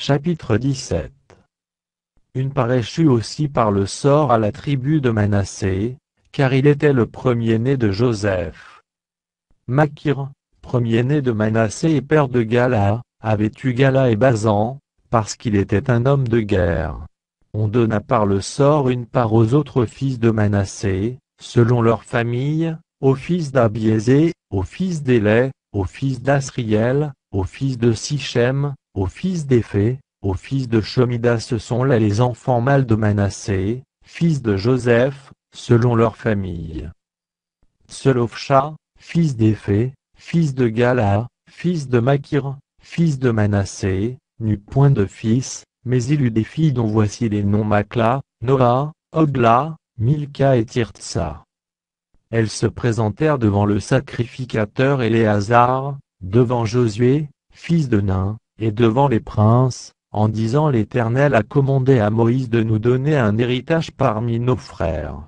Chapitre 17. Une part échut aussi par le sort à la tribu de Manassé, car il était le premier-né de Joseph. Makir, premier-né de Manassé et père de Gala, avait eu Gala et Basan, parce qu'il était un homme de guerre. On donna par le sort une part aux autres fils de Manassé, selon leur famille, aux fils d'Abiézé, aux fils d'Élai, aux fils d'Asriel, aux fils de Sichem, aux fils d'Éphé, aux fils de Shemida. Ce sont là les enfants mâles de Manassé, fils de Joseph, selon leur famille. Tselofcha, fils d'Éphé, fils de Gala, fils de Makir, fils de Manassé, n'eut point de fils, mais il eut des filles dont voici les noms: Makla, Noa, Ogla, Milka et Tirtsa. Elles se présentèrent devant le sacrificateur Éléazar, devant Josué, fils de Nun, et devant les princes, en disant: L'Éternel a commandé à Moïse de nous donner un héritage parmi nos frères.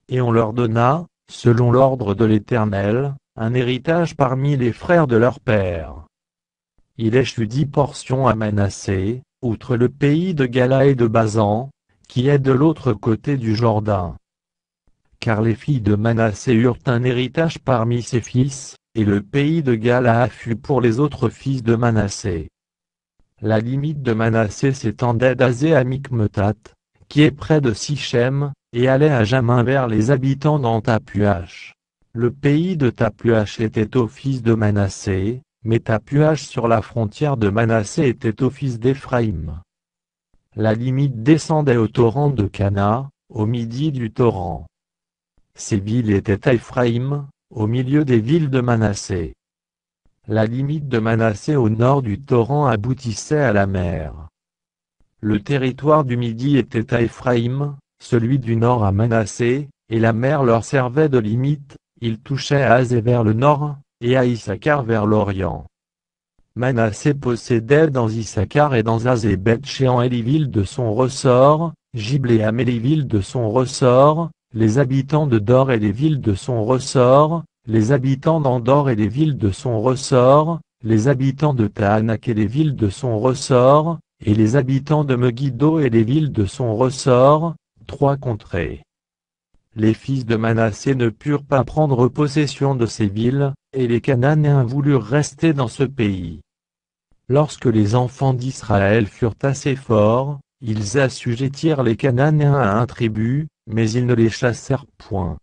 Et on leur donna, selon l'ordre de l'Éternel, un héritage parmi les frères de leur père. Il échut 10 portions à Manassé, outre le pays de Gala et de Basan, qui est de l'autre côté du Jourdain. Car les filles de Manassé eurent un héritage parmi ses fils, et le pays de Gala fut pour les autres fils de Manassé. La limite de Manassé s'étendait d'Azé à Mikmetat, qui est près de Sichem, et allait à Jamin vers les habitants d'Tapuach. Le pays de Tapuach était au fils de Manassé, mais Tapuach sur la frontière de Manassé était au fils d'Éphraïm. La limite descendait au torrent de Cana, au midi du torrent. Ces villes étaient à Éphraïm, au milieu des villes de Manassé. La limite de Manassé au nord du torrent aboutissait à la mer. Le territoire du midi était à Éphraïm, celui du nord à Manassé, et la mer leur servait de limite. Il touchait à Azé vers le nord, et à Issachar vers l'orient. Manassé possédait dans Issachar et dans Azé Beth-Shéan et les villes de son ressort, Gibléam et les villes de son ressort, les habitants de Dor et les villes de son ressort, les habitants d'Andor et les villes de son ressort, les habitants de Tahanak et les villes de son ressort, et les habitants de Megiddo et les villes de son ressort, 3 contrées. Les fils de Manassé ne purent pas prendre possession de ces villes, et les Cananéens voulurent rester dans ce pays. Lorsque les enfants d'Israël furent assez forts, ils assujettirent les Cananéens à un tribut, mais ils ne les chassèrent point.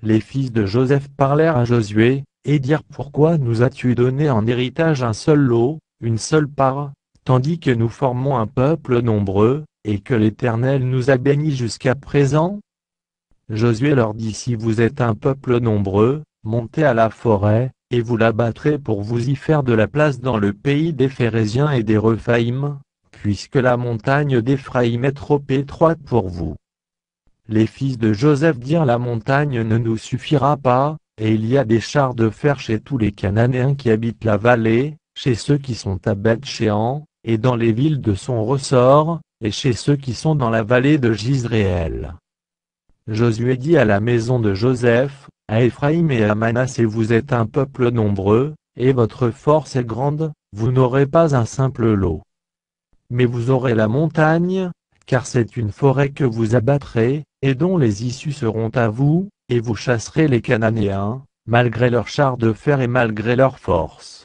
Les fils de Joseph parlèrent à Josué, et dirent: Pourquoi nous as-tu donné en héritage un seul lot, une seule part, tandis que nous formons un peuple nombreux, et que l'Éternel nous a bénis jusqu'à présent? Josué leur dit: Si vous êtes un peuple nombreux, montez à la forêt, et vous la battrez pour vous y faire de la place dans le pays des Phéréziens et des Rephaïm, puisque la montagne d'Éphraïm est trop étroite pour vous. Les fils de Joseph dirent: La montagne ne nous suffira pas, et il y a des chars de fer chez tous les Cananéens qui habitent la vallée, chez ceux qui sont à Beth-Shéan, et dans les villes de son ressort, et chez ceux qui sont dans la vallée de Jizréel. Josué dit à la maison de Joseph, à Éphraïm et à Manassé: Vous êtes un peuple nombreux, et votre force est grande, vous n'aurez pas un simple lot. Mais vous aurez la montagne, car c'est une forêt que vous abattrez, et dont les issues seront à vous, et vous chasserez les Cananéens, malgré leurs chars de fer et malgré leur force.